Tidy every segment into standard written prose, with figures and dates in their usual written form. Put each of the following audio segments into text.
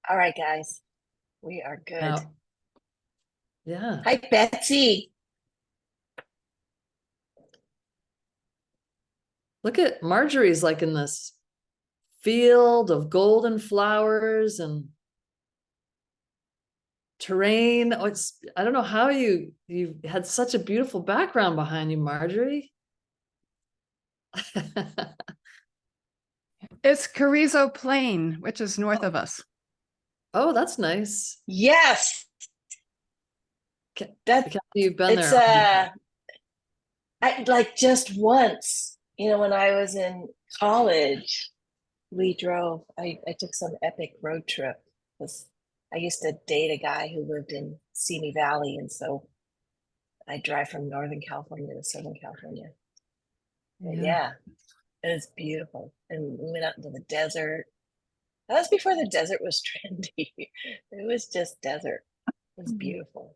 All right, guys, we are good. Now, yeah. Hi, Betsy. Look at Marjorie's like in this field of golden flowers and terrain. Oh, I don't know how you had such a beautiful background behind you, Marjorie. It's Carrizo Plain, which is north of us. Oh, that's nice. Yes, You've been it's there. I like just once, when I was in college, we drove. I took some epic road trip because I used to date a guy who lived in Simi Valley, and so I drive from Northern California to Southern California. But yeah, it was beautiful, and we went out into the desert. That was before the desert was trendy. It was just desert. It was beautiful.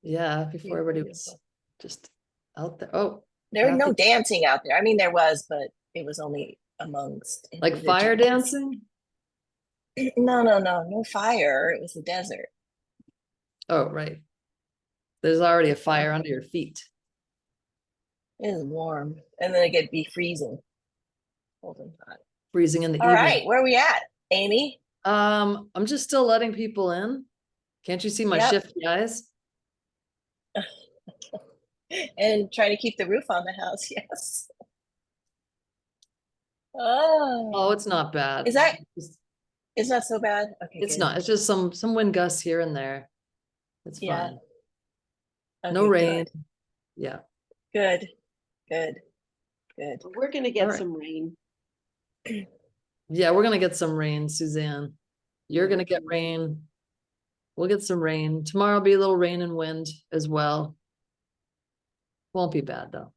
Yeah, before everybody was Beautiful. just out there. Oh, There was no dancing out there. I mean, there was, but it was only amongst like fire individuals. dancing? No fire. It was the desert. Oh, right. There's already a fire under your feet. It was warm, and then it could be freezing, cold and hot. Freezing in the All evening. right, where are we at, Amy? I'm just still letting people in. Can't you see my shifty eyes? And trying to keep the roof on the house. Yes. Oh, it's not bad. It's not so bad? Okay, It's good. not. It's just some wind gusts here and there. It's fine. Okay, No rain. good. Yeah. Good. We're gonna get some rain. Yeah, we're gonna get some rain, Suzanne. You're gonna get rain. We'll get some rain. Tomorrow will be a little rain and wind as well. Won't be bad though.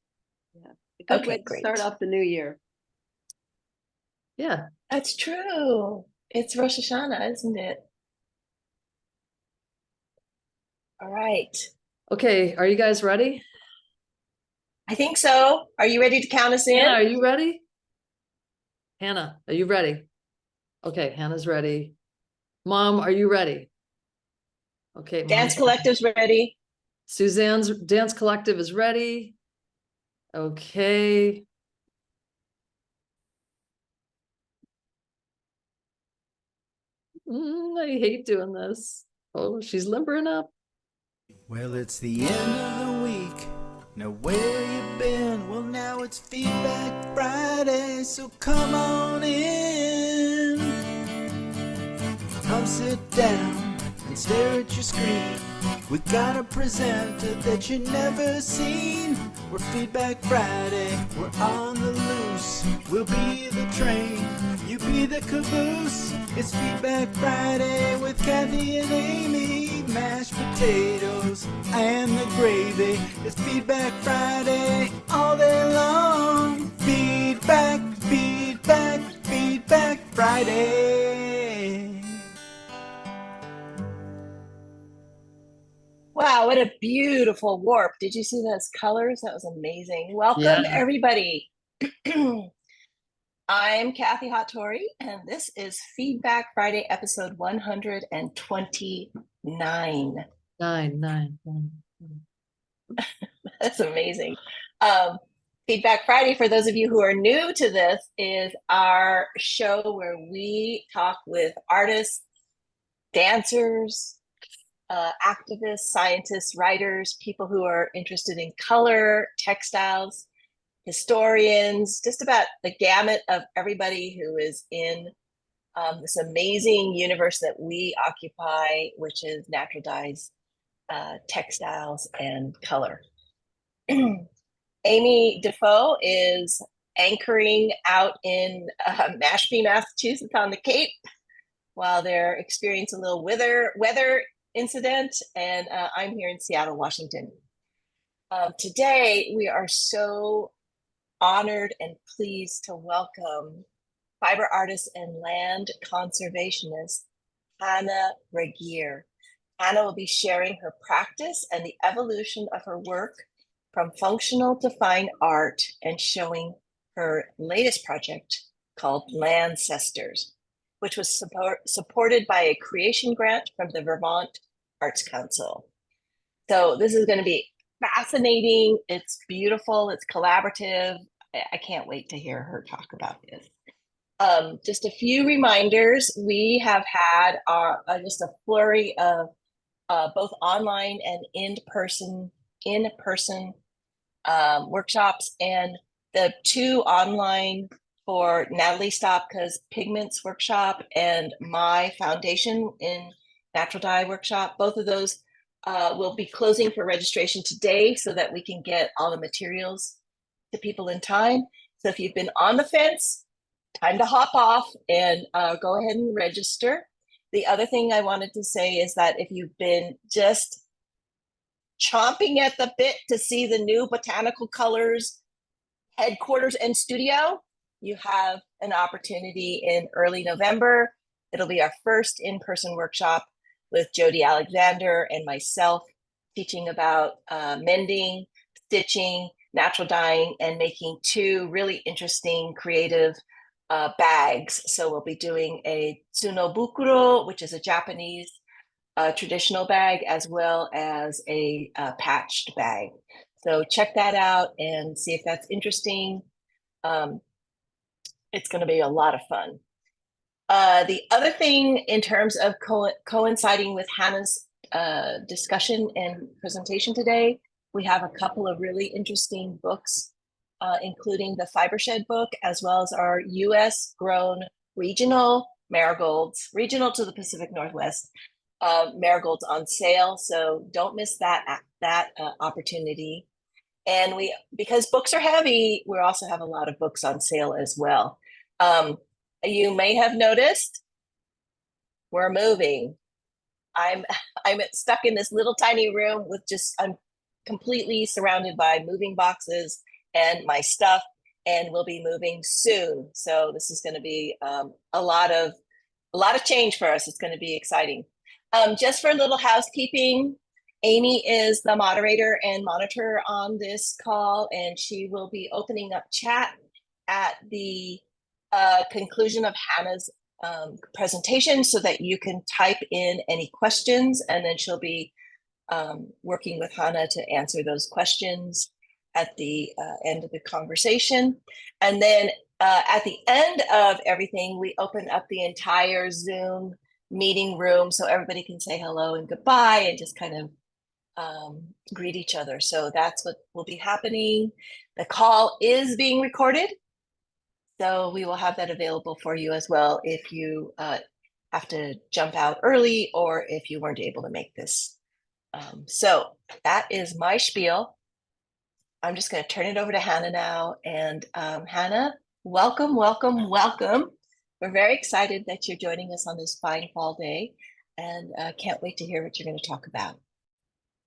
Yeah. A good way to start off the new year. Yeah. That's true. It's Rosh Hashanah, isn't it? All right. Okay, are you guys ready? I think so. Are you ready to count us in? Hannah, are you ready? Hannah, are you ready? Okay, Hannah's ready. Mom, are you ready? Okay. Dance Collective's ready. Suzanne's Dance Collective is ready. Okay. I hate doing this. Oh, she's limbering up. Well, it's the end of the week. Now where you been? Well, now it's Feedback Friday, so come on in. Come sit down and stare at your screen. We got a presenter that you never seen. We're Feedback Friday, we're on the loose. We'll be the train, you be the caboose. It's Feedback Friday with Kathy and Amy. Mashed potatoes and the gravy. It's Feedback Friday all day long. Feedback Friday. Wow, what a beautiful warp. Did you see those colors? That was amazing. Welcome, everybody. I'm Kathy Hattori, and this is Feedback Friday, episode 129. Nine. That's amazing. Feedback Friday, for those of you who are new to this, is our show where we talk with artists, dancers, activists, scientists, writers, people who are interested in color, textiles, historians, just about the gamut of everybody who is in this amazing universe that we occupy, which is natural dyes, textiles, and color. Amy Defoe is anchoring out in Mashpee, Massachusetts on the Cape while they're experiencing a little weather incident, and I'm here in Seattle, Washington. Today, we are so honored and pleased to welcome fiber artist and land conservationist Hannah Regier. Hannah will be sharing her practice and the evolution of her work from functional to fine art and showing her latest project called Landscestors. which was supported by a creation grant from the Vermont Arts Council. So this is going to be fascinating. It's beautiful. It's collaborative. I can't wait to hear her talk about this. Just a few reminders. We have had just a flurry of both online and in-person workshops, and the 2 online for Natalie Stopka's Pigments workshop and my foundation in natural dye workshop. Both of those will be closing for registration today so that we can get all the materials to people in time. So if you've been on the fence, time to hop off and go ahead and register. The other thing I wanted to say is that if you've been just chomping at the bit to see the new Botanical Colors headquarters and studio, you have an opportunity in early November. It'll be our first in-person workshop with Jody Alexander and myself, teaching about mending, stitching, natural dyeing, and making 2 really interesting creative bags. So we'll be doing a tsunobukuro, which is a Japanese traditional bag, as well as a patched bag. So check that out and see if that's interesting. It's going to be a lot of fun. The other thing, in terms of coinciding with Hannah's discussion and presentation today, we have a couple of really interesting books, including the Fibershed book, as well as our US grown regional marigolds, regional to the Pacific Northwest, marigolds on sale. So don't miss that opportunity. And because books are heavy, we also have a lot of books on sale as well. You may have noticed we're moving. I'm stuck in this little tiny room with I'm completely surrounded by moving boxes and my stuff, and we'll be moving soon. So this is going to be a lot of change for us. It's going to be exciting. Just for a little housekeeping, Amy is the moderator and monitor on this call, and she will be opening up chat at the conclusion of Hannah's presentation so that you can type in any questions, and then she'll be working with Hannah to answer those questions at the end of the conversation. And then at the end of everything, we open up the entire Zoom meeting room so everybody can say hello and goodbye and just kind of greet each other. So that's what will be happening. The call is being recorded, so we will have that available for you as well if you have to jump out early or if you weren't able to make this. So that is my spiel. I'm just going to turn it over to Hannah now. And Hannah, welcome, welcome, welcome. We're very excited that you're joining us on this fine fall day, and can't wait to hear what you're going to talk about.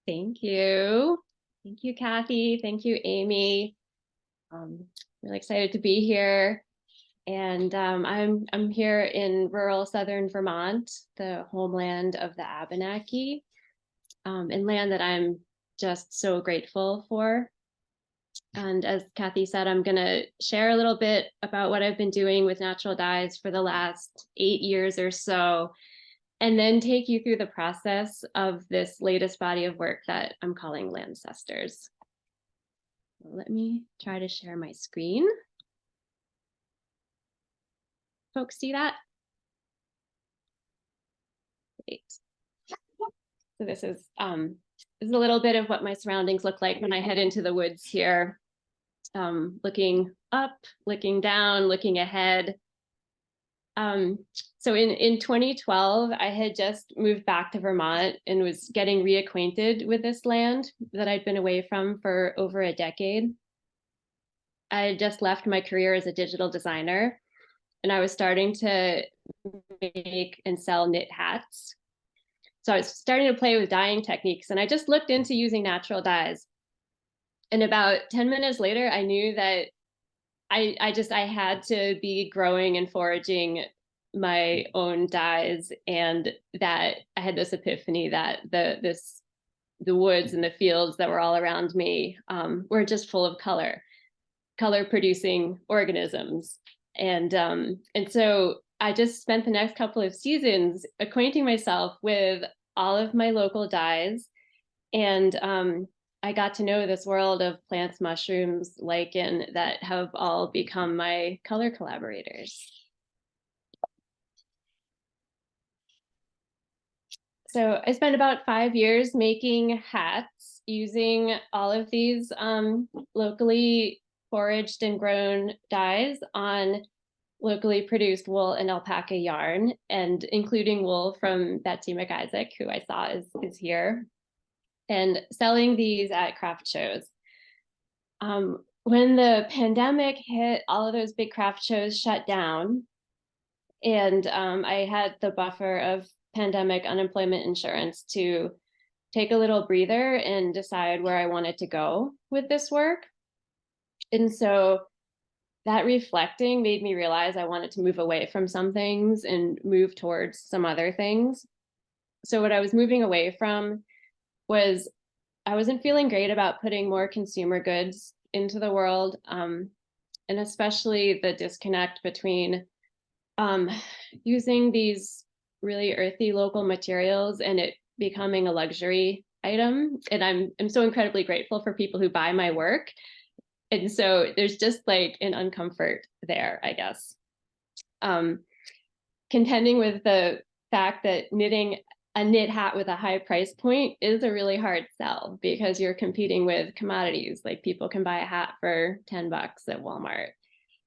Thank you. Thank you, Kathy. Thank you, Amy. Really excited to be here. And I'm here in rural southern Vermont, the homeland of the Abenaki, and land that I'm just so grateful for. And as Kathy said, I'm going to share a little bit about what I've been doing with natural dyes for the last 8 years or so, and then take you through the process of this latest body of work that I'm calling Landscestors. Let me try to share my screen. Folks see that? Great. So this is a little bit of what my surroundings look like when I head into the woods here. Looking up, looking down, looking ahead. So in 2012, I had just moved back to Vermont and was getting reacquainted with this land that I'd been away from for over a decade. I had just left my career as a digital designer, and I was starting to make and sell knit hats. So I was starting to play with dyeing techniques, and I just looked into using natural dyes. And about 10 minutes later, I knew that I had to be growing and foraging my own dyes, and that I had this epiphany that the woods and the fields that were all around me were just full of color producing organisms. And so I just spent the next couple of seasons acquainting myself with all of my local dyes. And I got to know this world of plants, mushrooms, lichen that have all become my color collaborators. So I spent about 5 years making hats using all of these locally foraged and grown dyes on locally produced wool and alpaca yarn, and including wool from Betsy McIsaac, who I saw is here, and selling these at craft shows. When the pandemic hit, all of those big craft shows shut down, and I had the buffer of pandemic unemployment insurance to take a little breather and decide where I wanted to go with this work. And so that reflecting made me realize I wanted to move away from some things and move towards some other things. So what I was moving away from was I wasn't feeling great about putting more consumer goods into the world, and especially the disconnect between using these really earthy local materials and it becoming a luxury item. And I'm so incredibly grateful for people who buy my work. And so there's just like an uncomfort there, I guess. Contending with the fact that knitting a knit hat with a high price point is a really hard sell because you're competing with commodities. Like people can buy a hat for $10 at Walmart,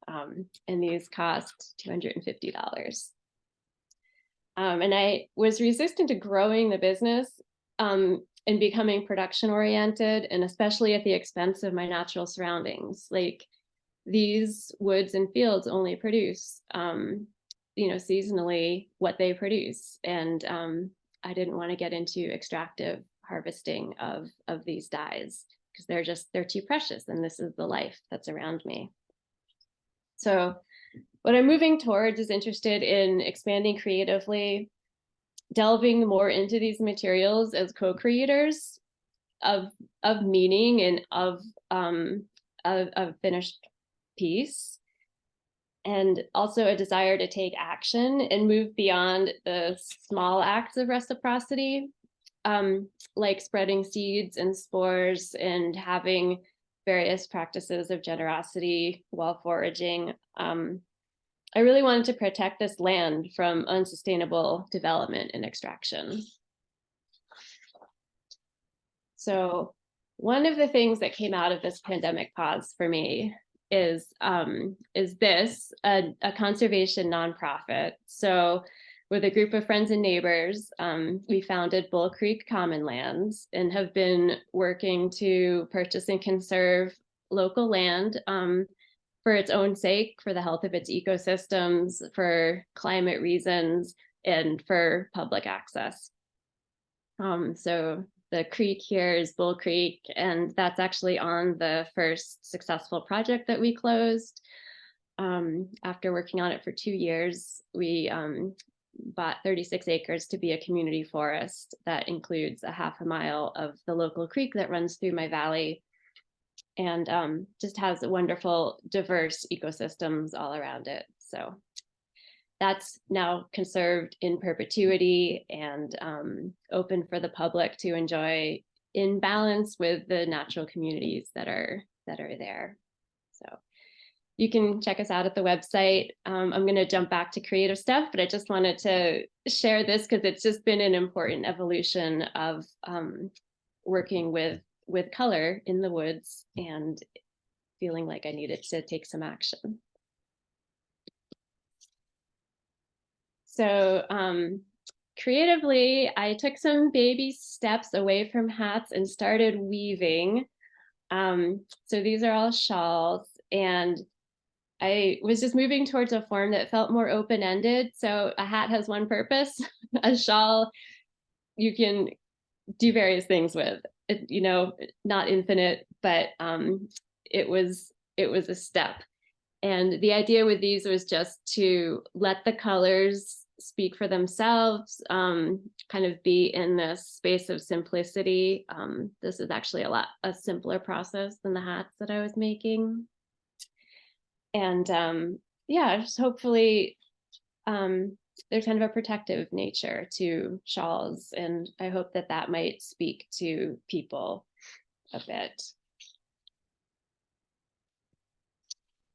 and these cost $250. And I was resistant to growing the business and becoming production oriented, and especially at the expense of my natural surroundings. Like these woods and fields only produce, seasonally what they produce. And I didn't want to get into extractive harvesting of these dyes because they're too precious. And this is the life that's around me. So what I'm moving towards is interested in expanding creatively, delving more into these materials as co-creators of meaning and of a finished piece, and also a desire to take action and move beyond the small acts of reciprocity, like spreading seeds and spores and having various practices of generosity while foraging. I really wanted to protect this land from unsustainable development and extraction. So one of the things that came out of this pandemic pause for me is this, a conservation nonprofit. So with a group of friends and neighbors, we founded Bull Creek Common Lands and have been working to purchase and conserve local land for its own sake, for the health of its ecosystems, for climate reasons, and for public access. So the creek here is Bull Creek, and that's actually on the first successful project that we closed. After working on it for 2 years, we bought 36 acres to be a community forest that includes a half a mile of the local creek that runs through my valley, and just has wonderful, diverse ecosystems all around it. So that's now conserved in perpetuity and open for the public to enjoy in balance with the natural communities that are there. So you can check us out at the website. I'm going to jump back to creative stuff, but I just wanted to share this because it's just been an important evolution of working with color in the woods and feeling like I needed to take some action. So creatively, I took some baby steps away from hats and started weaving. So these are all shawls, and I was just moving towards a form that felt more open-ended. So a hat has one purpose, a shawl you can do various things with. Not infinite, but it was a step. And the idea with these was just to let the colors speak for themselves, kind of be in this space of simplicity. This is actually a simpler process than the hats that I was making. And just hopefully there's kind of a protective nature to shawls, and I hope that that might speak to people a bit.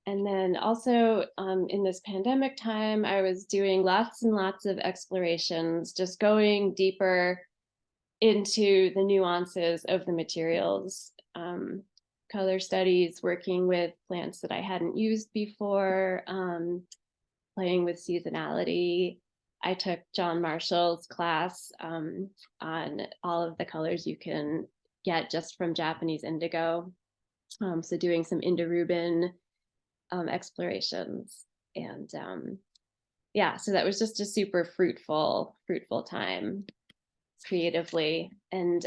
And then also in this pandemic time, I was doing lots and lots of explorations, just going deeper into the nuances of the materials, color studies, working with plants that I hadn't used before, playing with seasonality. I took John Marshall's class on all of the colors you can get just from Japanese indigo. So doing some Indoruben explorations, and yeah, so that was just a super fruitful time creatively. And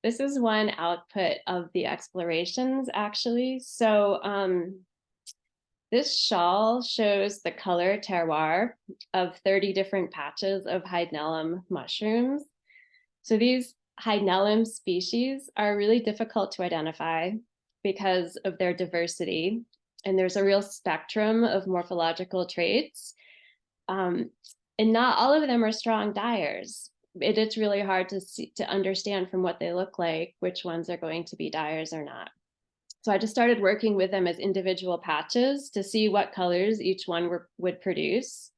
this is one output of the explorations, actually. So this shawl shows the color terroir of 30 different patches of Hydnellum mushrooms. So these Hydnellum species are really difficult to identify because of their diversity. And there's a real spectrum of morphological traits. And not all of them are strong dyers. It's really hard to understand from what they look like which ones are going to be dyers or not. So I just started working with them as individual patches to see what colors each one would produce.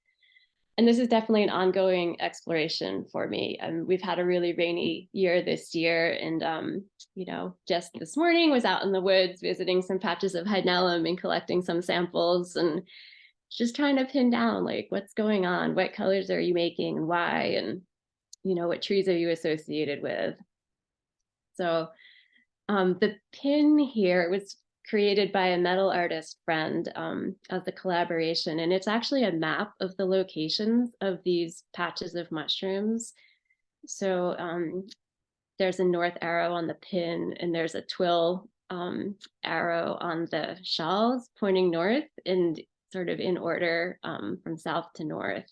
And this is definitely an ongoing exploration for me. We've had a really rainy year this year, and you know, just this morning was out in the woods visiting some patches of Hydnellum and collecting some samples, and just trying to pin down like what's going on, what colors are you making, and why, and you know, what trees are you associated with. So the pin here was created by a metal artist friend as a collaboration, and it's actually a map of the locations of these patches of mushrooms. So there's a north arrow on the pin, and there's a twill arrow on the shawls pointing north, and sort of in order from south to north.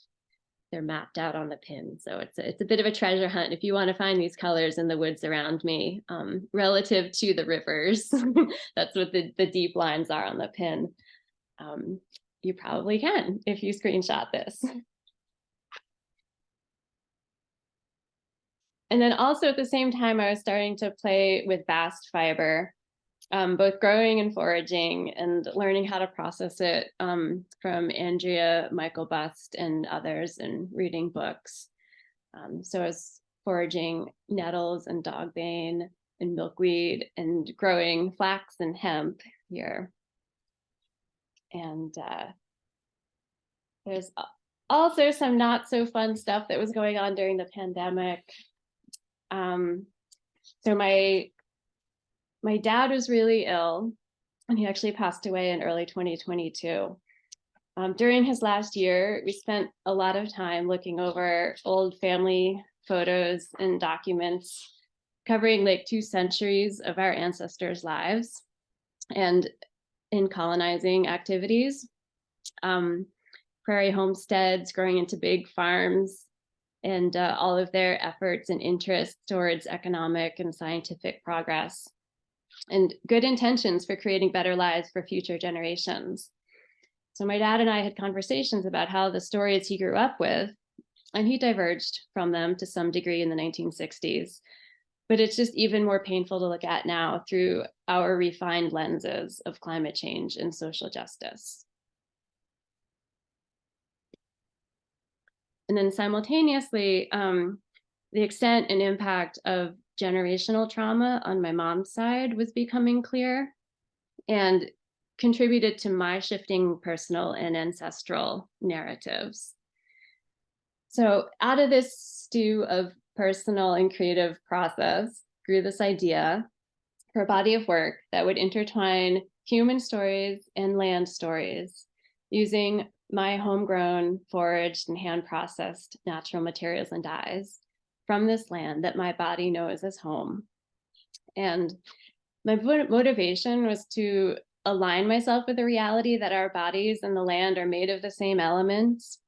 They're mapped out on the pin. So it's a bit of a treasure hunt if you want to find these colors in the woods around me relative to the rivers. That's what the deep lines are on the pin. You probably can if you screenshot this. And then also at the same time, I was starting to play with bast fiber, both growing and foraging, and learning how to process it from Andrea, Michael Bust, and others, and reading books. So I was foraging nettles and dogbane and milkweed, and growing flax and hemp here. And there's also some not so fun stuff that was going on during the pandemic. So my dad was really ill, and he actually passed away in early 2022. During his last year, we spent a lot of time looking over old family photos and documents covering like 2 centuries of our ancestors' lives and in colonizing activities, prairie homesteads growing into big farms, and all of their efforts and interests towards economic and scientific progress, and good intentions for creating better lives for future generations. So my dad and I had conversations about how the stories he grew up with, and he diverged from them to some degree in the 1960s, but it's just even more painful to look at now through our refined lenses of climate change and social justice. And then simultaneously, the extent and impact of generational trauma on my mom's side was becoming clear, and contributed to my shifting personal and ancestral narratives. So out of this stew of personal and creative process grew this idea for a body of work that would intertwine human stories and land stories using my homegrown, foraged, and hand-processed natural materials and dyes from this land that my body knows as home. And my motivation was to align myself with the reality that our bodies and the land are made of the same elements,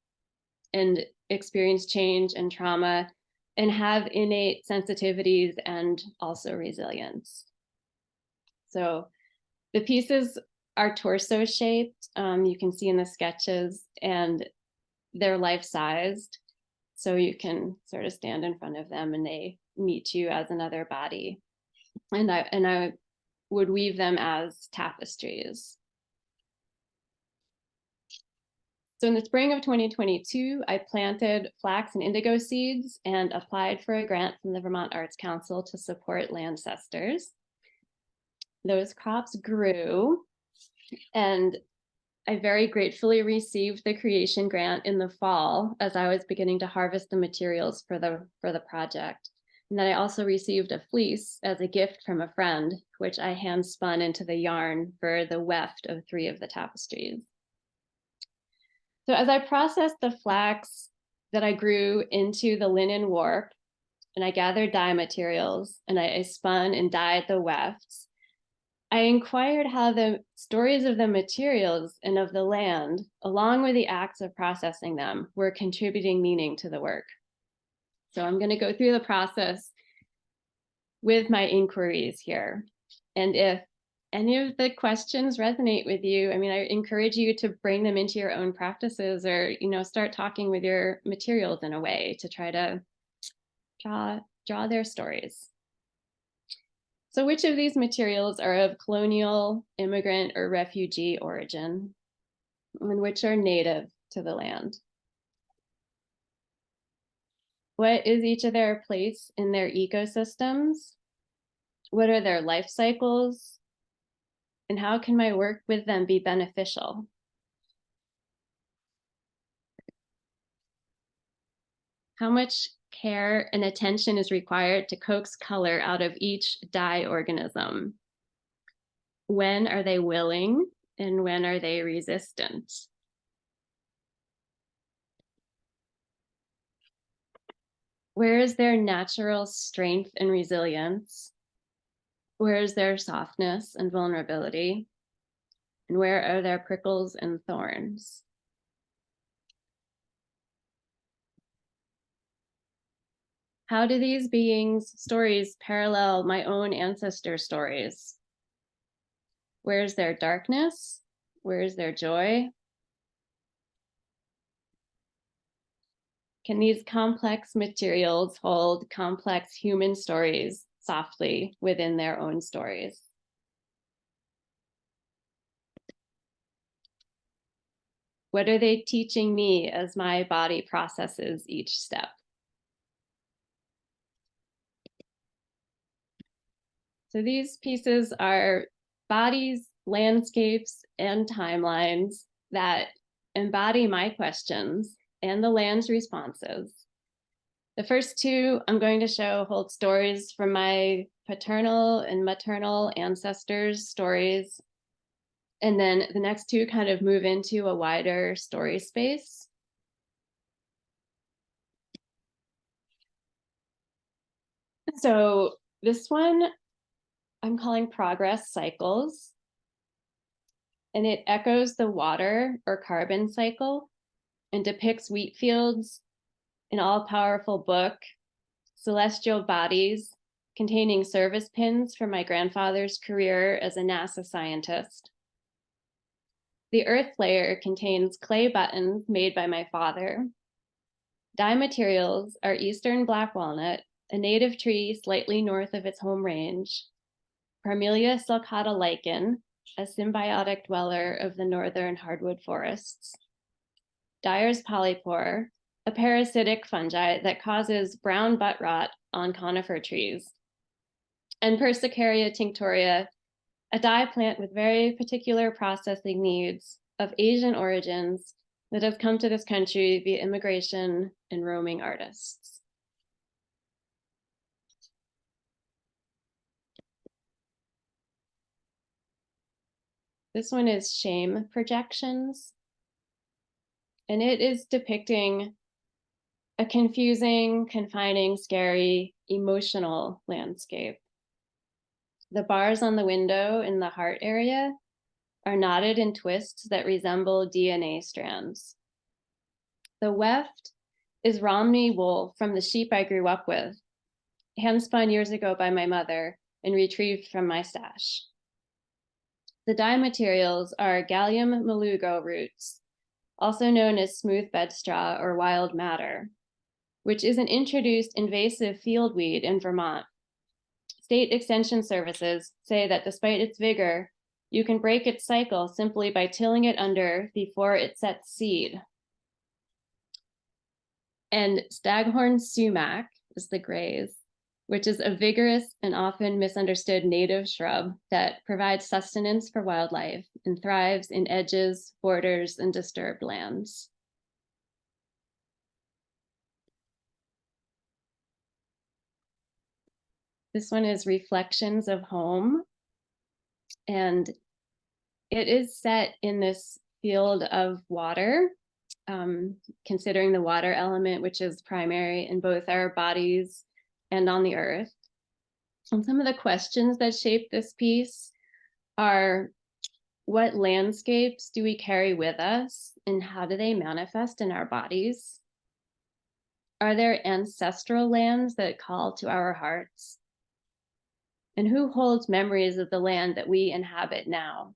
and experience change and trauma, and have innate sensitivities and also resilience. So the pieces are torso shaped, you can see in the sketches, and they're life-sized, so you can sort of stand in front of them and they meet you as another body. And I would weave them as tapestries. So in the spring of 2022, I planted flax and indigo seeds and applied for a grant from the Vermont Arts Council to support Landscestors. Those crops grew, and I very gratefully received the creation grant in the fall as I was beginning to harvest the materials for the project. And then I also received a fleece as a gift from a friend, which I hand spun into the yarn for the weft of 3 of the tapestries. So as I processed the flax that I grew into the linen warp, and I gathered dye materials, and I spun and dyed the wefts, I inquired how the stories of the materials and of the land, along with the acts of processing them, were contributing meaning to the work. So I'm going to go through the process with my inquiries here. And if any of the questions resonate with you, I mean, I encourage you to bring them into your own practices, or, you know, start talking with your materials in a way to try to draw their stories. So which of these materials are of colonial, immigrant, or refugee origin, and which are native to the land? What is each of their place in their ecosystems? What are their life cycles? And how can my work with them be beneficial? How much care and attention is required to coax color out of each dye organism? When are they willing and when are they resistant? Where is their natural strength and resilience? Where is their softness and vulnerability? And where are their prickles and thorns? How do these beings' stories parallel my own ancestor stories? Where's their darkness? Where's their joy? Can these complex materials hold complex human stories softly within their own stories? What are they teaching me as my body processes each step? So these pieces are bodies, landscapes, and timelines that embody my questions and the land's responses. The first 2 I'm going to show hold stories from my paternal and maternal ancestors' stories. And then the next 2 kind of move into a wider story space. So this one I'm calling Progress Cycles. And it echoes the water or carbon cycle and depicts wheat fields, an all-powerful book, celestial bodies containing service pins from my grandfather's career as a NASA scientist. The earth layer contains clay buttons made by my father. Dye materials are eastern black walnut, a native tree slightly north of its home range, Parmelia sulcata lichen, a symbiotic dweller of the northern hardwood forests, Dyer's polypore, a parasitic fungi that causes brown butt rot on conifer trees, and Persicaria tinctoria, a dye plant with very particular processing needs of Asian origins that has come to this country via immigration and roaming artists. This one is Shame Projections, and it is depicting a confusing, confining, scary, emotional landscape. The bars on the window in the heart area are knotted in twists that resemble DNA strands. The weft is Romney wool from the sheep I grew up with, hand-spun years ago by my mother and retrieved from my stash. The dye materials are Gallium malugo roots, also known as smooth bed straw or wild madder, which is an introduced invasive fieldweed in Vermont. State extension services say that despite its vigor, you can break its cycle simply by tilling it under before it sets seed. And staghorn sumac is the grays, which is a vigorous and often misunderstood native shrub that provides sustenance for wildlife and thrives in edges, borders, and disturbed lands. This one is Reflections of Home. And it is set in this field of water, considering the water element, which is primary in both our bodies and on the earth. And some of the questions that shape this piece are, what landscapes do we carry with us and how do they manifest in our bodies? Are there ancestral lands that call to our hearts? And who holds memories of the land that we inhabit now?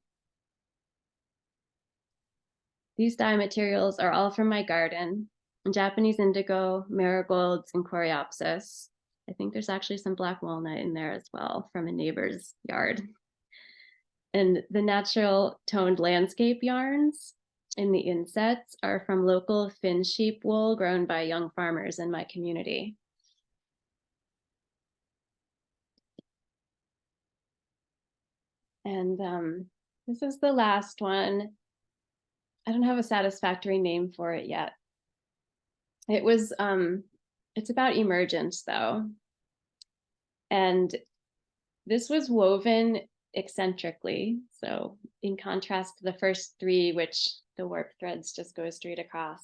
These dye materials are all from my garden: Japanese indigo, marigolds, and coreopsis. I think there's actually some black walnut in there as well from a neighbor's yard. And the natural toned landscape yarns in the insets are from local Finn sheep wool grown by young farmers in my community. And this is the last one. I don't have a satisfactory name for it yet. It was, it's about emergence though. And this was woven eccentrically. So in contrast to the first three, which the warp threads just go straight across.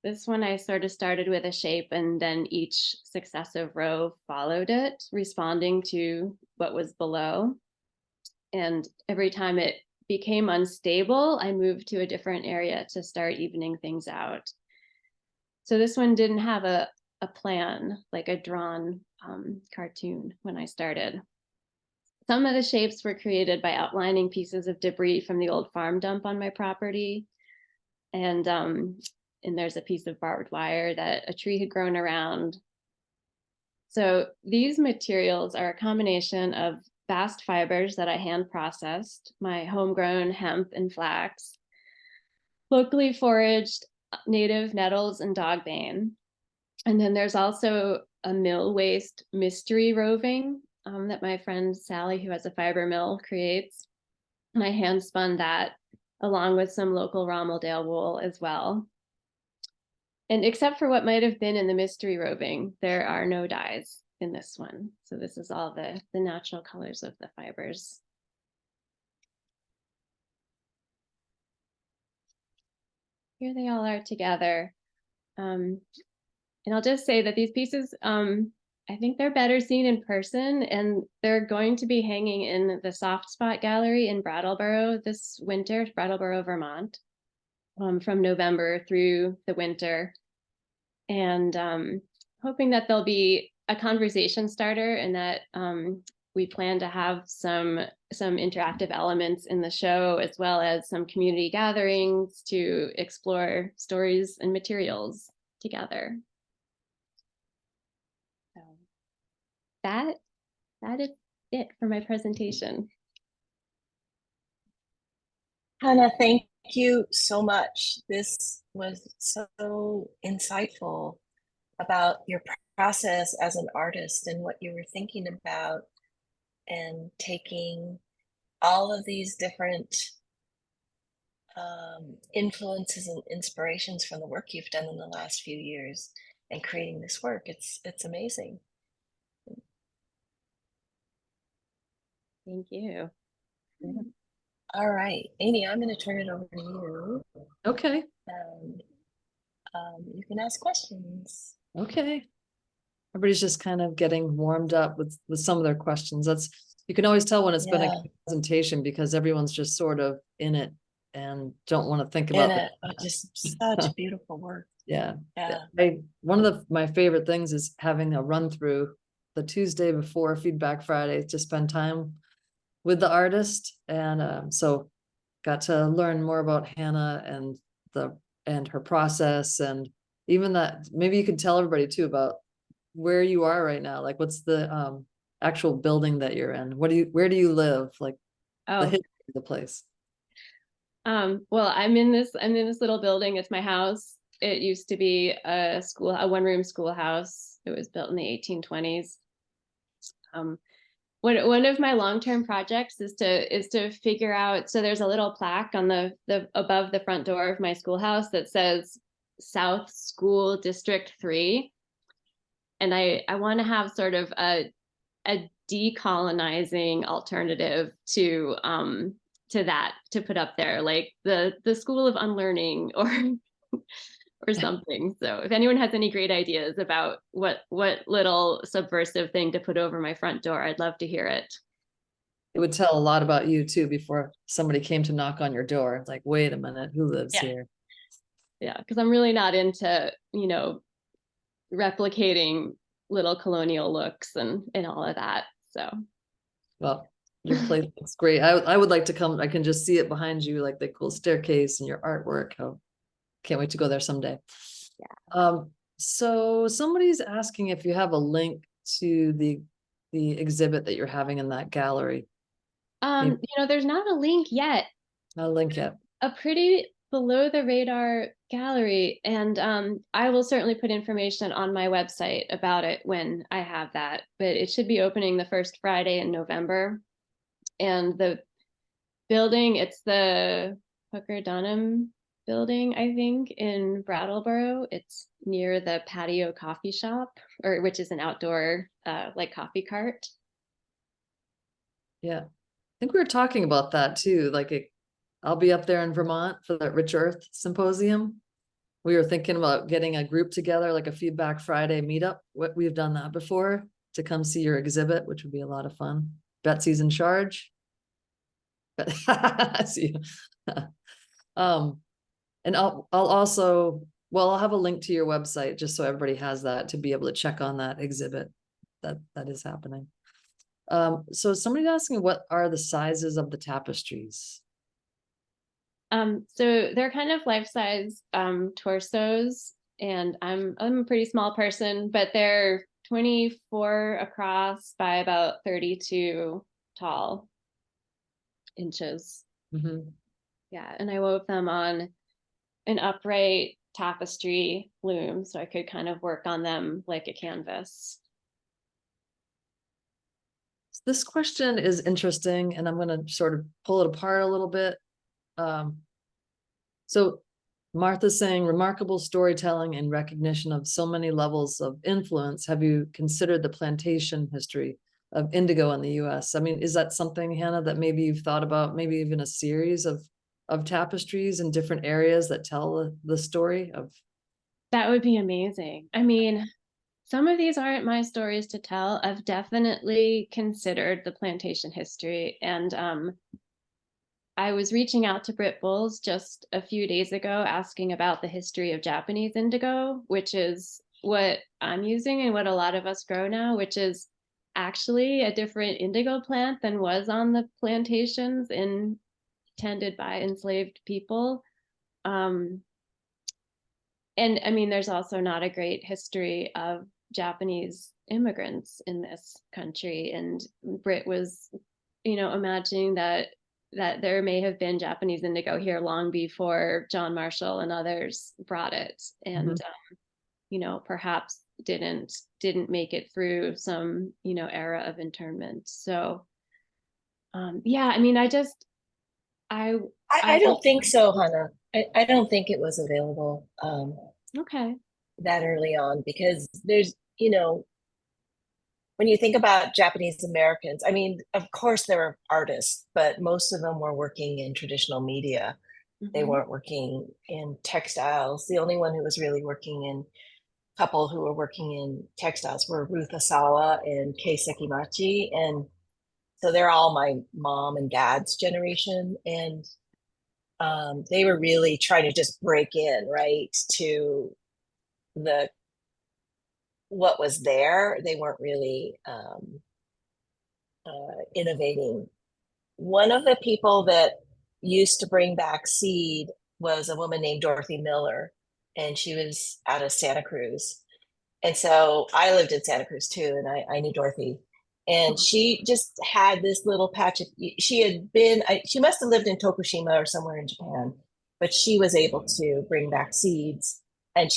This one I sort of started with a shape and then each successive row followed it, responding to what was below. And every time it became unstable, I moved to a different area to start evening things out. So this one didn't have a plan, like a drawn cartoon when I started. Some of the shapes were created by outlining pieces of debris from the old farm dump on my property. And there's a piece of barbed wire that a tree had grown around. So these materials are a combination of bast fibers that I hand processed, my homegrown hemp and flax, locally foraged native nettles and dogbane. And then there's also a mill waste mystery roving that my friend Sally, who has a fiber mill, creates. And I hand spun that along with some local Rommeldale wool as well. And except for what might have been in the mystery roving, there are no dyes in this one. So this is all the natural colors of the fibers. Here they all are together. And I'll just say that these pieces, I think they're better seen in person, and they're going to be hanging in the Soft Spot Gallery in Brattleboro this winter, Brattleboro, Vermont, from November through the winter. And hoping that there'll be a conversation starter and that we plan to have some interactive elements in the show, as well as some community gatherings to explore stories and materials together. So that is it for my presentation. Hannah, thank you so much. This was so insightful about your process as an artist and what you were thinking about, and taking all of these different influences and inspirations from the work you've done in the last few years and creating this work. It's amazing. Thank you. Yeah. All right, Amy, I'm going to turn it over to you. Okay. You can ask questions. Okay. Everybody's just kind of getting warmed up with some of their questions. You can always tell when it's been a presentation because everyone's just sort of in it and don't want to think about it. Just such beautiful work. Yeah. Yeah. One of my favorite things is having a run through the Tuesday before Feedback Friday to spend time with the artist. And so got to learn more about Hannah and her process, and even that maybe you could tell everybody too about where you are right now. Like, what's the actual building that you're in? Where do you live? Like the history of the place. Well, I'm in this little building. It's my house. It used to be a one-room schoolhouse. It was built in the 1820s. One of my long-term projects is to figure out, so there's a little plaque on the above the front door of my schoolhouse that says South School District 3. And I want to have sort of a decolonizing alternative to that, to put up there, like the School of Unlearning or something. So if anyone has any great ideas about what little subversive thing to put over my front door, I'd love to hear it. It would tell a lot about you too before somebody came to knock on your door. It's like, wait a minute, who lives here? Yeah, because I'm really not into, replicating little colonial looks and all of that. So, well, your place looks great. I would like to come. I can just see it behind you, like the cool staircase and your artwork. Oh, can't wait to go there someday. Yeah. So somebody's asking if you have a link to the exhibit that you're having in that gallery. There's not a link yet. Not a link yet. A pretty below the radar gallery, and I will certainly put information on my website about it when I have that, but it should be opening the first Friday in November. And the building, it's the Hooker Dunham building, I think, in Brattleboro. It's near the Patio Coffee Shop, which is an outdoor like coffee cart. Yeah, I think we were talking about that too. Like I'll be up there in Vermont for the Rich Earth Symposium. We were thinking about getting a group together, like a Feedback Friday meetup. We've done that before, to come see your exhibit, which would be a lot of fun. Betsy's in charge. But I see. And I'll also, well, I'll have a link to your website just so everybody has that to be able to check on that exhibit that is happening. So somebody's asking, what are the sizes of the tapestries? So they're kind of life-size torsos, and I'm a pretty small person, but they're 24 across by about 32 tall inches. Mm-hmm. Yeah, and I wove them on an upright tapestry loom, so I could kind of work on them like a canvas. This question is interesting, and I'm going to sort of pull it apart a little bit. So Martha's saying, remarkable storytelling and recognition of so many levels of influence. Have you considered the plantation history of indigo in the US? I mean, is that something, Hannah, that maybe you've thought about, maybe even a series of tapestries in different areas that tell the story of? That would be amazing. I mean, some of these aren't my stories to tell. I've definitely considered the plantation history, and I was reaching out to Brit Bulls just a few days ago asking about the history of Japanese indigo, which is what I'm using and what a lot of us grow now, which is actually a different indigo plant than was on the plantations tended by enslaved people. And I mean, there's also not a great history of Japanese immigrants in this country. And Brit was, imagining that there may have been Japanese indigo here long before John Marshall and others brought it, and perhaps didn't make it through some era of internment. So yeah, I mean, I don't think so, Hannah. I don't think it was available okay. that early on, because there's, when you think about Japanese Americans, I mean, of course there were artists, but most of them were working in traditional media. They weren't working in textiles. The only one who was really working in, couple who were working in textiles were Ruth Asawa and Kei Sekimachi. And so they're all my mom and dad's generation. And they were really trying to just break in, right, to what was there. They weren't really innovating. One of the people that used to bring back seed was a woman named Dorothy Miller, and she was out of Santa Cruz. And so I lived in Santa Cruz too, and I knew Dorothy. And she just had this little patch of, she must have lived in Tokushima or somewhere in Japan, but she was able to bring back seeds. And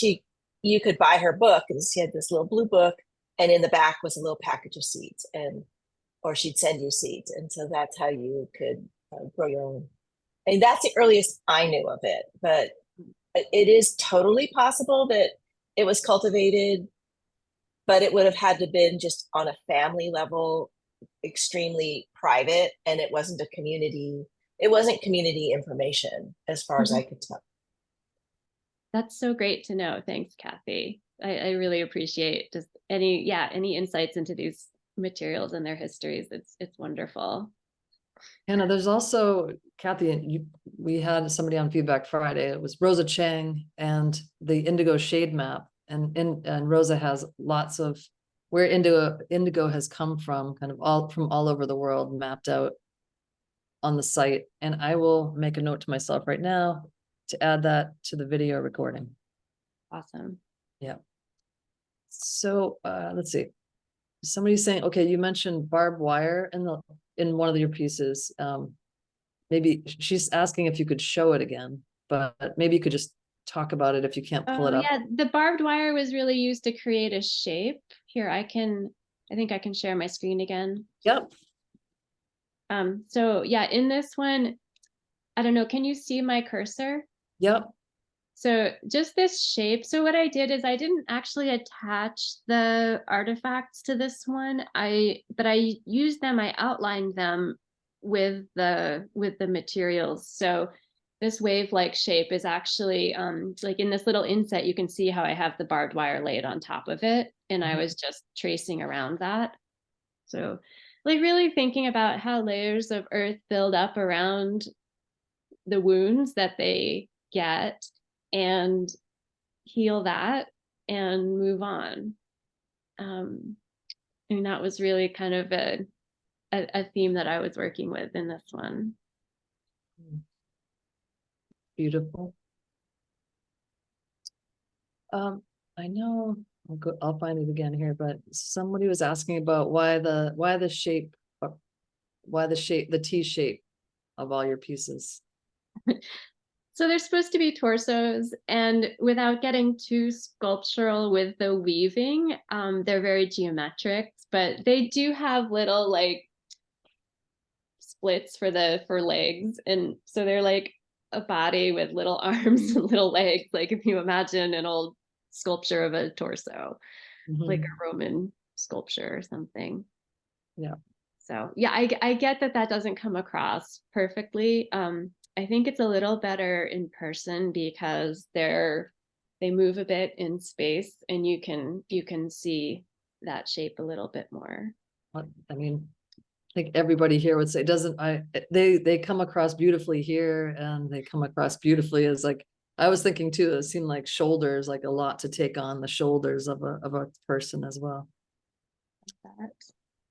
you could buy her book, and she had this little blue book, and in the back was a little package of seeds, or she'd send you seeds. And so that's how you could grow your own. And that's the earliest I knew of it, but it is totally possible that it was cultivated, but it would have had to been just on a family level, extremely private, and it wasn't community information as far as I could tell. That's so great to know. Thanks, Kathy. I really appreciate just any insights into these materials and their histories. It's wonderful. Hannah, there's also, Kathy, we had somebody on Feedback Friday. It was Rosa Chang and the Indigo Shade Map. And Rosa has lots of where indigo has come from, kind of all over the world, mapped out on the site. And I will make a note to myself right now to add that to the video recording. Awesome. Yeah. So let's see. Somebody's saying, okay, you mentioned barbed wire in one of your pieces. Maybe she's asking if you could show it again, but maybe you could just talk about it if you can't pull it up. Yeah, the barbed wire was really used to create a shape. Here, I think I can share my screen again. Yep. So yeah, in this one, I don't know, can you see my cursor? Yep. So just this shape. So what I did is I didn't actually attach the artifacts to this one. But I used them, I outlined them with the materials. So this wave-like shape is actually like in this little inset, you can see how I have the barbed wire laid on top of it. And I was just tracing around that. So like really thinking about how layers of earth build up around the wounds that they get and heal that and move on. And that was really kind of a theme that I was working with in this one. Beautiful. I know I'll find it again here, but somebody was asking about why the shape, the T shape of all your pieces. So they're supposed to be torsos, and without getting too sculptural with the weaving, they're very geometric, but they do have little like splits for legs, and so they're like a body with little arms and little legs, like if you imagine an old sculpture of a torso, like a Roman sculpture or something. Yeah. So yeah, I get that doesn't come across perfectly. I think it's a little better in person because they move a bit in space, and you can see that shape a little bit more. I mean, I think everybody here would say they come across beautifully here, and they come across beautifully as like, I was thinking too, it seemed like shoulders, like a lot to take on the shoulders of a person as well.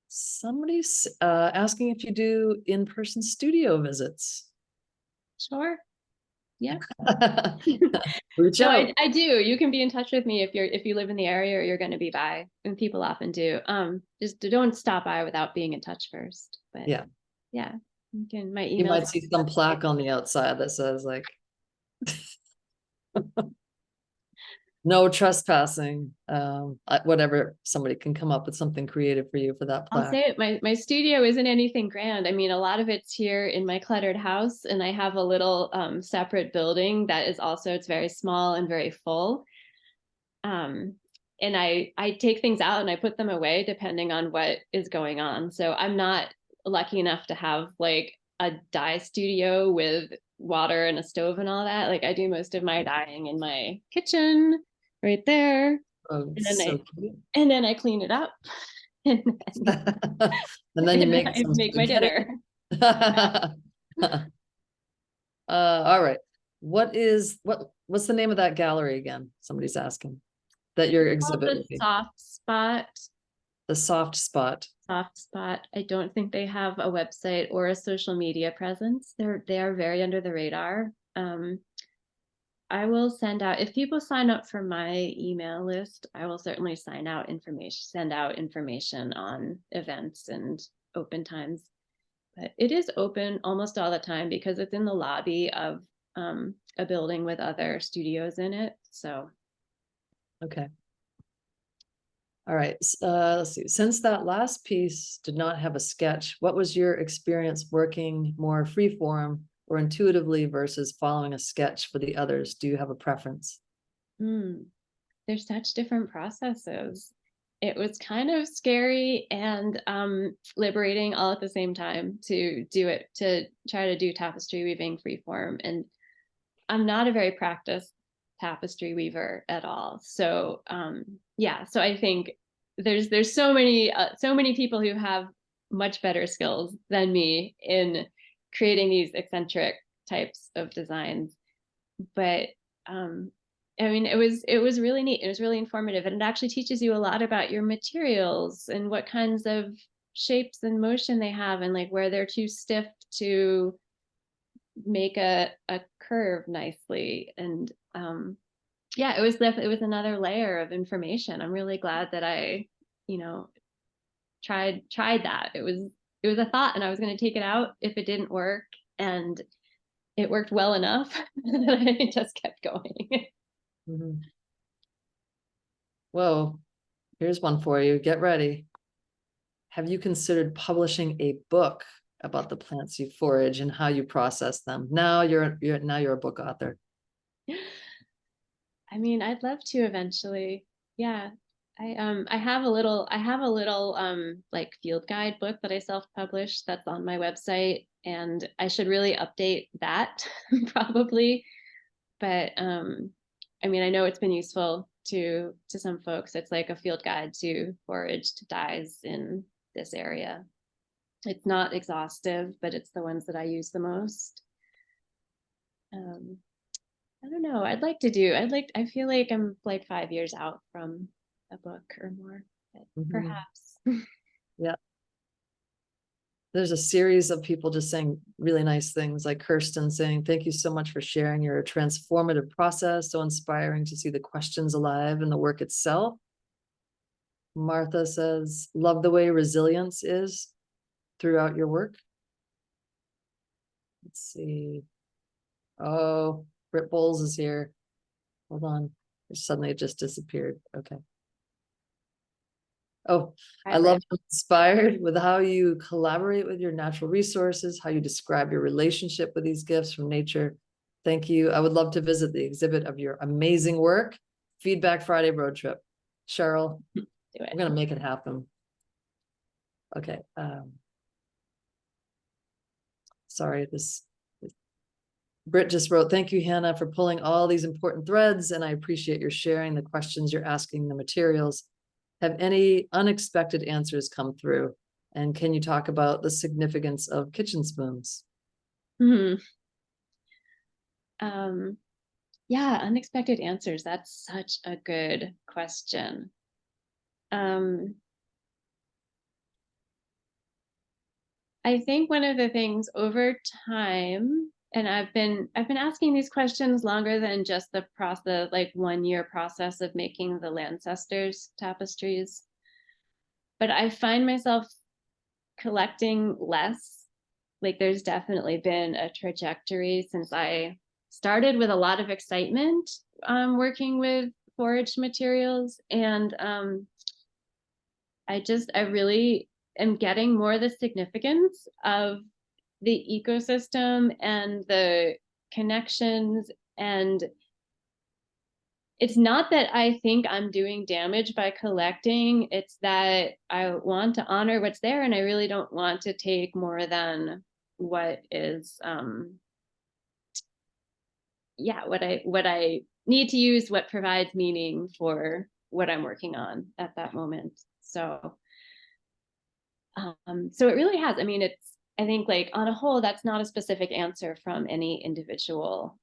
Somebody's asking if you do in-person studio visits. Sure. Yeah. Reach So out. I do. You can be in touch with me if you live in the area or you're going to be by, and people often do. Just don't stop by without being in touch first. But yeah, you can. My email. You might see some plaque on the outside that says like no trespassing, whatever. Somebody can come up with something creative for you for that plaque. I'll say it, my studio isn't anything grand. I mean, a lot of it's here in my cluttered house, and I have a little separate building that is also, it's very small and very full. And I take things out and I put them away depending on what is going on. So I'm not lucky enough to have like a dye studio with water and a stove and all that. Like I do most of my dyeing in my kitchen right there. Oh, and then I clean it up. And then you make my dinner. All right. What's the name of that gallery again? Somebody's asking that you're exhibiting. The Soft Spot the soft spot. Soft spot. I don't think they have a website or a social media presence. They are very under the radar. I will send out, if people sign up for my email list, I will certainly send out information on events and open times. But it is open almost all the time because it's in the lobby of a building with other studios in it. So. Okay. All right, let's see. Since that last piece did not have a sketch, what was your experience working more freeform or intuitively versus following a sketch for the others? Do you have a preference? There's such different processes. It was kind of scary and liberating all at the same time to try to do tapestry weaving freeform. And I'm not a very practiced tapestry weaver at all. So yeah, so I think there's so many people who have much better skills than me in creating these eccentric types of designs. But I mean, it was really neat. It was really informative, and it actually teaches you a lot about your materials and what kinds of shapes and motion they have, and like where they're too stiff to make a curve nicely. And yeah, it was another layer of information. I'm really glad that I, tried that. It was a thought, and I was going to take it out if it didn't work, and it worked well enough that I just kept going. Mm-hmm. Whoa, here's one for you. Get ready. Have you considered publishing a book about the plants you forage and how you process them? Now you're a book author. I mean, I'd love to eventually. Yeah. I have a little like field guide book that I self-published that's on my website, and I should really update that probably. But I mean, I know it's been useful to some folks. It's like a field guide to foraged dyes in this area. It's not exhaustive, but it's the ones that I use the most. I don't know. I feel like I'm like 5 years out from a book or more, but perhaps. Yeah. There's a series of people just saying really nice things, like Kirsten saying, thank you so much for sharing your transformative process. So inspiring to see the questions alive in the work itself. Martha says, love the way resilience is throughout your work. Let's see. Oh, Britt Bowles is here. Hold on. Suddenly it just disappeared. Okay. Oh, I love inspired with how you collaborate with your natural resources, how you describe your relationship with these gifts from nature. Thank you. I would love to visit the exhibit of your amazing work. Feedback Friday road trip. Cheryl, I'm going to make it happen. Okay. Sorry, Britt just wrote, thank you, Hannah, for pulling all these important threads, and I appreciate your sharing the questions you're asking, the materials. Have any unexpected answers come through? And can you talk about the significance of kitchen spoons? Yeah, unexpected answers. That's such a good question. I think one of the things over time, and I've been asking these questions longer than just the process, like 1 year process of making the Landscestors tapestries. But I find myself collecting less. Like there's definitely been a trajectory since I started with a lot of excitement working with foraged materials, and I really am getting more the significance of the ecosystem and the connections. And it's not that I think I'm doing damage by collecting, it's that I want to honor what's there, and I really don't want to take more than what is what I need to use, what provides meaning for what I'm working on at that moment. So so it really has, I mean, I think like on a whole, that's not a specific answer from any individual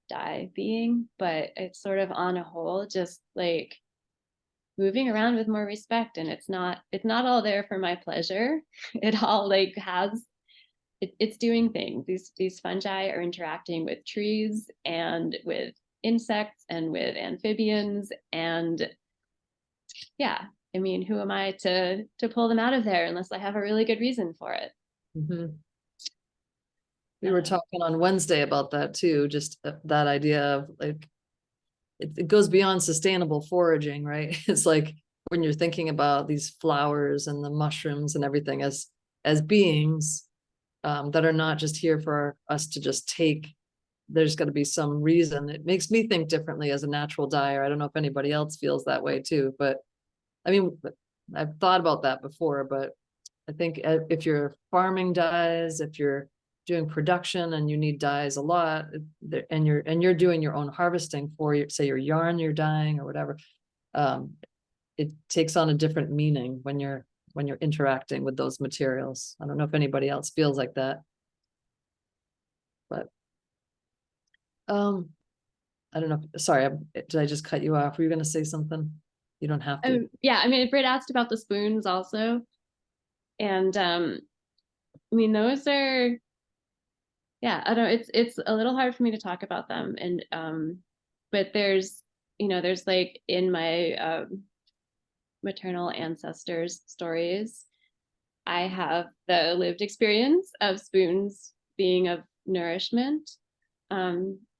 dye being, but it's sort of on a whole, just like moving around with more respect, and it's not all there for my pleasure. It all like it's doing things. These fungi are interacting with trees and with insects and with amphibians, and yeah, I mean, who am I to pull them out of there unless I have a really good reason for it? Mhm. We were talking on Wednesday about that too, just that idea of like, it goes beyond sustainable foraging, right? It's like when you're thinking about these flowers and the mushrooms and everything as beings that are not just here for us to just take. There's got to be some reason. It makes me think differently as a natural dyer. I don't know if anybody else feels that way too, but I mean, I've thought about that before, but I think if you're farming dyes, if you're doing production and you need dyes a lot, and you're doing your own harvesting for your, say your yarn you're dyeing or whatever, it takes on a different meaning when you're interacting with those materials. I don't know if anybody else feels like that, but I don't know. Sorry, did I just cut you off? Were you going to say something? You don't have to. Yeah, I mean, Britt asked about the spoons also, and I mean, those are, yeah, I don't know, it's a little hard for me to talk about them, and but there's, you know, there's like in my maternal ancestors' stories, I have the lived experience of spoons being of nourishment.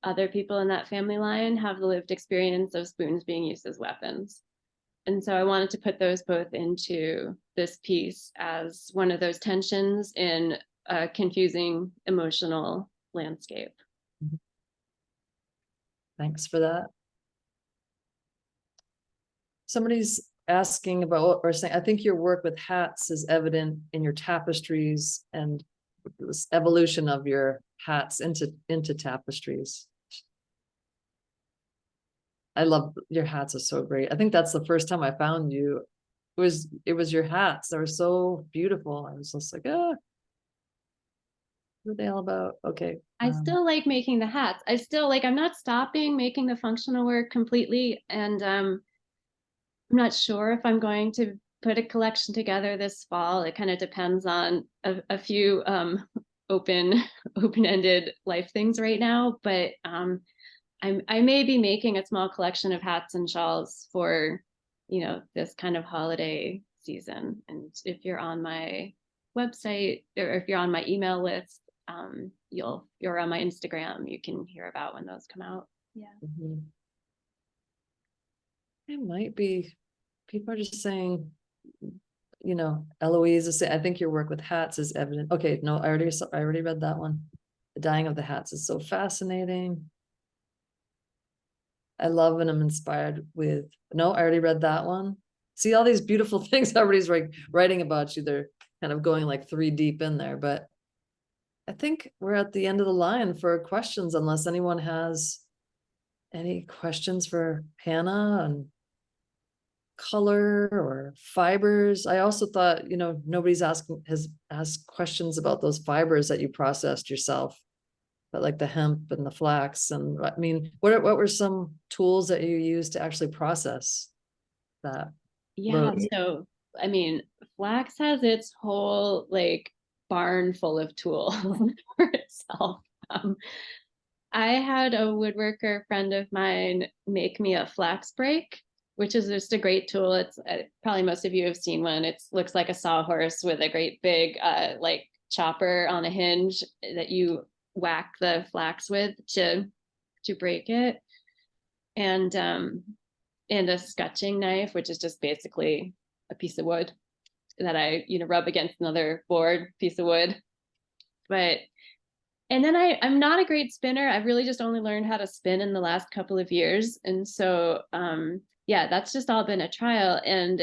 Other people in that family line have the lived experience of spoons being used as weapons. And so I wanted to put those both into this piece as one of those tensions in a confusing emotional landscape. Thanks for that. Somebody's asking about, or saying, I think your work with hats is evident in your tapestries and this evolution of your hats into tapestries. I love your hats, are so great. I think that's the first time I found you. It was your hats. They were so beautiful. I was just like, what are they all about? Okay. I still like making the hats. I still like, I'm not stopping making the functional work completely. And I'm not sure if I'm going to put a collection together this fall. It kind of depends on a few open-ended life things right now, but I may be making a small collection of hats and shawls for, you know, this kind of holiday season. And if you're on my website, or if you're on my email list, you're on my Instagram, you can hear about when those come out. Yeah. Mm-hmm. It might be, people are just saying, you know, Eloise is saying, I think your work with hats is evident. Okay, no, I already read that one. The dyeing of the hats is so fascinating. I love when I'm inspired with, no, I already read that one. See all these beautiful things everybody's writing about you. They're kind of going like 3 deep in there, but I think we're at the end of the line for questions, unless anyone has any questions for Hannah on color or fibers. I also thought, you know, nobody's has asked questions about those fibers that you processed yourself, but like the hemp and the flax. And I mean, what were some tools that you used to actually process that? Yeah, so I mean, flax has its whole like barn full of tools for itself. I had a woodworker friend of mine make me a flax break, which is just a great tool. It's probably most of you have seen one. It looks like a sawhorse with a great big like chopper on a hinge that you whack the flax with to break it, and a scutching knife, which is just basically a piece of wood that I, you know, rub against another board piece of wood. But and then I'm not a great spinner. I've really just only learned how to spin in the last couple of years, and so yeah, that's just all been a trial. And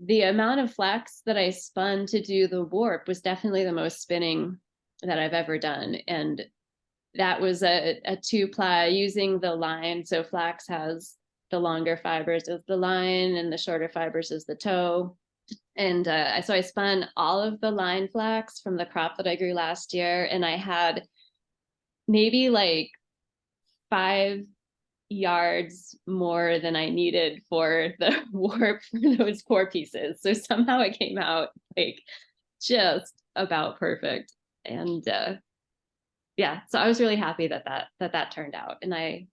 the amount of flax that I spun to do the warp was definitely the most spinning that I've ever done. And that was a 2-ply using the line. So flax has the longer fibers as the line and the shorter fibers as the toe. And so I spun all of the line flax from the crop that I grew last year. And I had maybe like 5 yards more than I needed for the warp for those 4 pieces. So somehow it came out like just about perfect. And yeah, so I was really happy that turned out. And I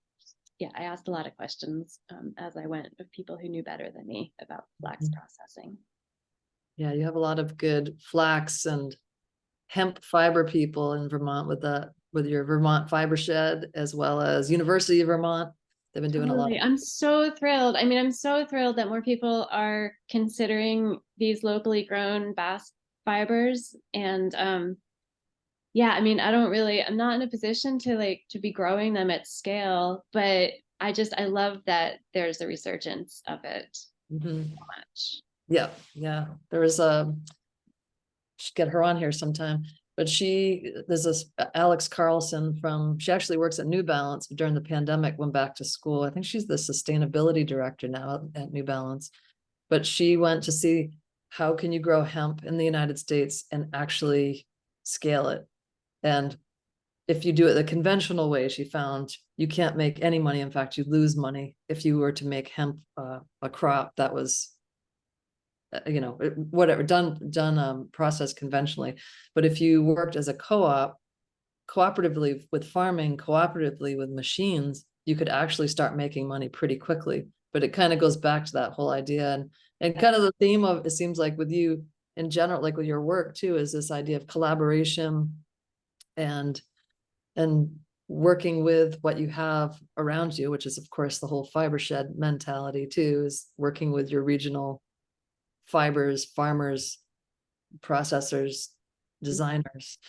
asked a lot of questions as I went of people who knew better than me about flax processing. Yeah, you have a lot of good flax and hemp fiber people in Vermont with your Vermont Fiber Shed, as well as University of Vermont. They've been doing a lot. Totally. I'm so thrilled. I mean, I'm so thrilled that more people are considering these locally grown bast fibers. And yeah, I mean, I'm not in a position to be growing them at scale, but I love that there's a resurgence of it so much. Yeah, yeah. There was should get her on here sometime. But there's this Alex Carlson she actually works at New Balance, but during the pandemic went back to school. I think she's the sustainability director now at New Balance. But she went to see how can you grow hemp in the United States and actually scale it. And if you do it the conventional way, she found you can't make any money. In fact, you lose money if you were to make hemp a crop that was whatever done processed conventionally. But if you worked as a cooperatively with farming, cooperatively with machines, you could actually start making money pretty quickly. But it kind of goes back to that whole idea and kind of the theme of, it seems like with you in general, like with your work too, is this idea of collaboration and working with what you have around you, which is of course the whole fiber shed mentality too, is working with your regional fibers, farmers, processors, designers.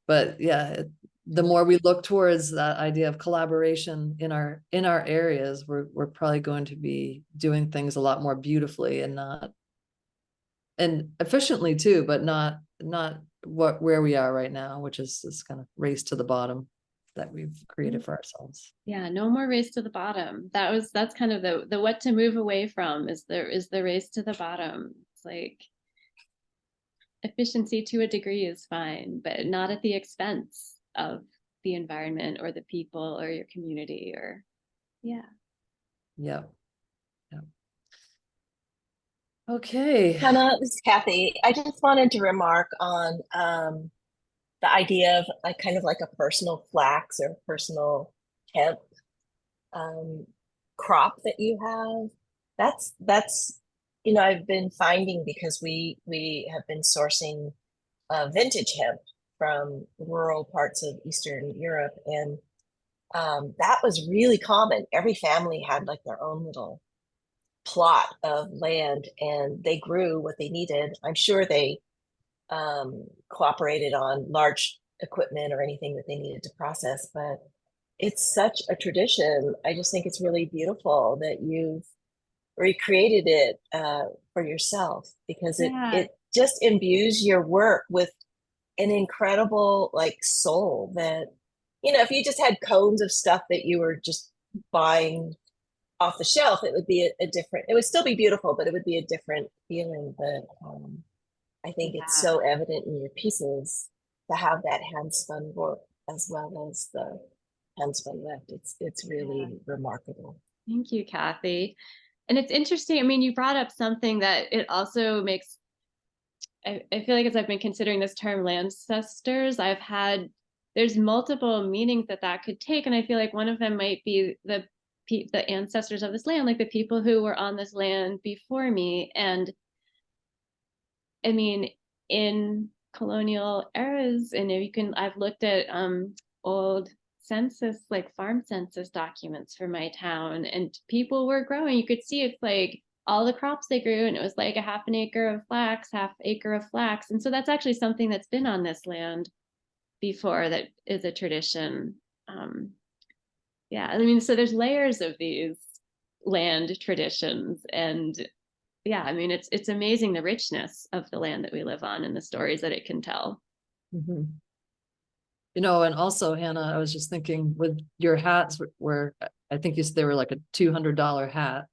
But yeah, the more we look towards that idea of collaboration in our areas, we're probably going to be doing things a lot more beautifully and efficiently too, but not where we are right now, which is this kind of race to the bottom that we've created for ourselves. Yeah, no more race to the bottom. That's kind of the what to move away from is the race to the bottom. It's like efficiency to a degree is fine, but not at the expense of the environment or the people or your community or yeah. Okay. Hannah, this is Kathy. I just wanted to remark on the idea of kind of like a personal flax or personal hemp crop that you have. That's I've been finding, because we have been sourcing vintage hemp from rural parts of Eastern Europe, and that was really common. Every family had like their own little plot of land, and they grew what they needed. I'm sure they cooperated on large equipment or anything that they needed to process, but it's such a tradition. I just think it's really beautiful that you've recreated it for yourself, because it just imbues your work with an incredible like soul that, if you just had cones of stuff that you were just buying off the shelf, it would be it would still be beautiful, but it would be a different feeling. But I think it's so evident in your pieces to have that hand-spun work as well as the hand-spun lift. It's really remarkable. Thank you, Kathy. And it's interesting. I mean, you brought up something that it also makes, I feel like as I've been considering this term Landscestors, there's multiple meanings that could take. And I feel like one of them might be the ancestors of this land, like the people who were on this land before me. And I mean, in colonial eras, and I've looked at old census, like farm census documents for my town, and people were growing. You could see it's like all the crops they grew, and it was like a half acre of flax. And so that's actually something that's been on this land before, that is a tradition. Yeah, I mean, so there's layers of these land traditions, and yeah, I mean, it's amazing the richness of the land that we live on and the stories that it can tell. Mm-hmm. And also, Hannah, I was just thinking with your hats where I think you said they were like a $200 hat.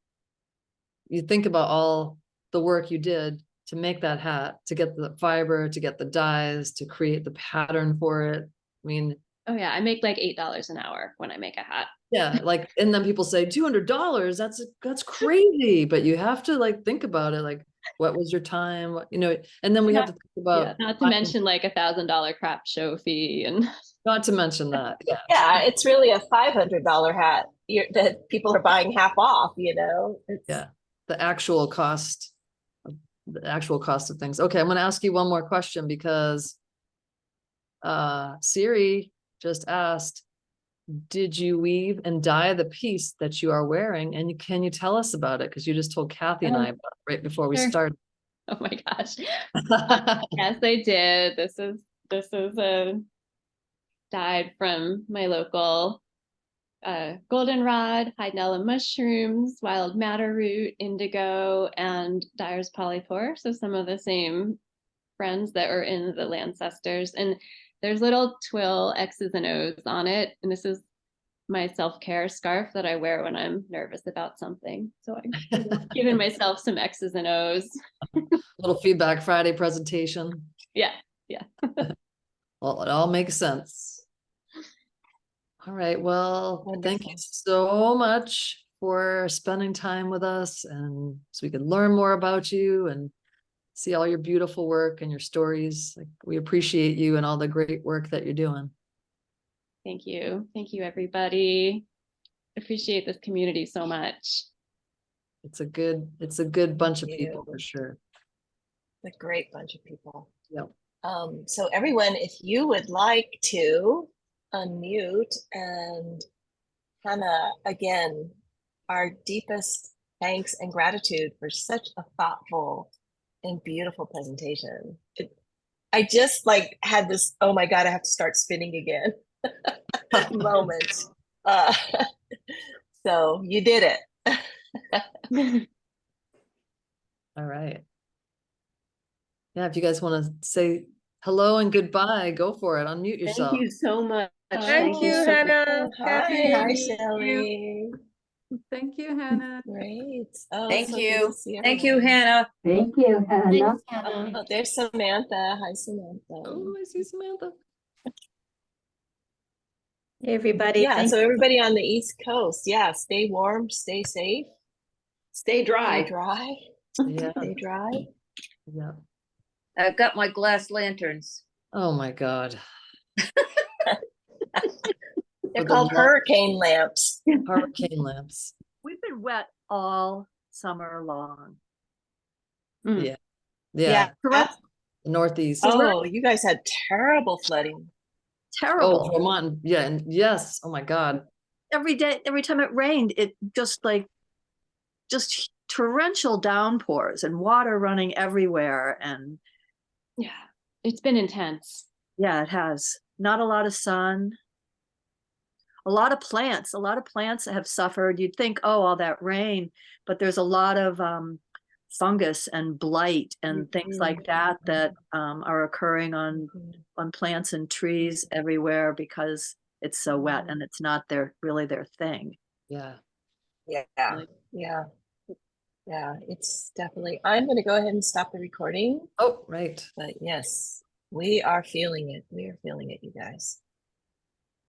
You think about all the work you did to make that hat, to get the fiber, to get the dyes, to create the pattern for it. I mean, oh yeah, I make like $8 an hour when I make a hat. Yeah, like, and then people say $200, that's crazy, but you have to like think about it, like, what was your time, what, and then we have to think about, Not to mention like $1,000 crap show fee and not to mention that, yeah. Yeah, it's really a $500 hat that people are buying half off, It's, Yeah, the actual cost of things. Okay, I'm gonna ask you one more question because Siri just asked, did you weave and dye the piece that you are wearing? And can you tell us about it? Because you just told Kathy and I about it right before we Sure. started. oh my gosh. Yes, I did. This is a dyed from my local goldenrod, hydnella mushrooms, wild madder root, indigo, and Dyer's polypore. So some of the same friends that were in the Landscestors. And there's little twill X's and O's on it. And this is my self-care scarf that I wear when I'm nervous about something. So I'm giving myself some X's and O's. Little Feedback Friday presentation. Yeah. Well, it all makes sense. All right, well, thank you Wonderful. so much for spending time with us, and so we can learn more about you and see all your beautiful work and your stories. Like, we appreciate you and all the great work that you're doing. Thank you. Thank you, everybody. Appreciate this community so much. It's a good bunch of you. people for sure. A great bunch of people. Yep. So everyone, if you would like to unmute, and Hannah, again, our deepest thanks and gratitude for such a thoughtful and beautiful presentation. I just like had this, oh my God, I have to start spinning again moment. So you did it. All right. Yeah, if you guys want to say hello and goodbye, go for it. Unmute yourself. Thank you so much. Thank you, so much. Hannah. Hi, Kathy. Shelley. Thank you, Hannah. Great. Oh, Thank so good you. to see Thank you, everyone. Hannah. Thank you, Hannah. Oh, there's Samantha. Hi, Samantha. Oh, I see Samantha. Hey, everybody. Yeah, so everybody on the East Coast, yeah, stay warm, stay safe, Stay stay dry. dry, Yeah, stay dry. yeah. I've got my glass lanterns. Oh my God. They're For the called love- hurricane lamps. Hurricane lamps. We've been wet all summer long. Yeah. Yeah. The Northeast. Oh, you guys had terrible flooding. Terrible. Oh, Vermont. Yeah. And yes. Oh my God. Every day, every time it rained, it just torrential downpours and water running everywhere. And Yeah, it's been intense. yeah, it has not a lot of sun. A lot of plants have suffered. You'd think, oh, all that rain, but there's a lot of fungus and blight and things like that are occurring on plants and trees everywhere because it's so wet and it's not really their thing. Yeah. Yeah. Yeah, it's definitely. I'm going to go ahead and stop the recording. Oh, right. But yes, we are feeling it. We are feeling it, you guys.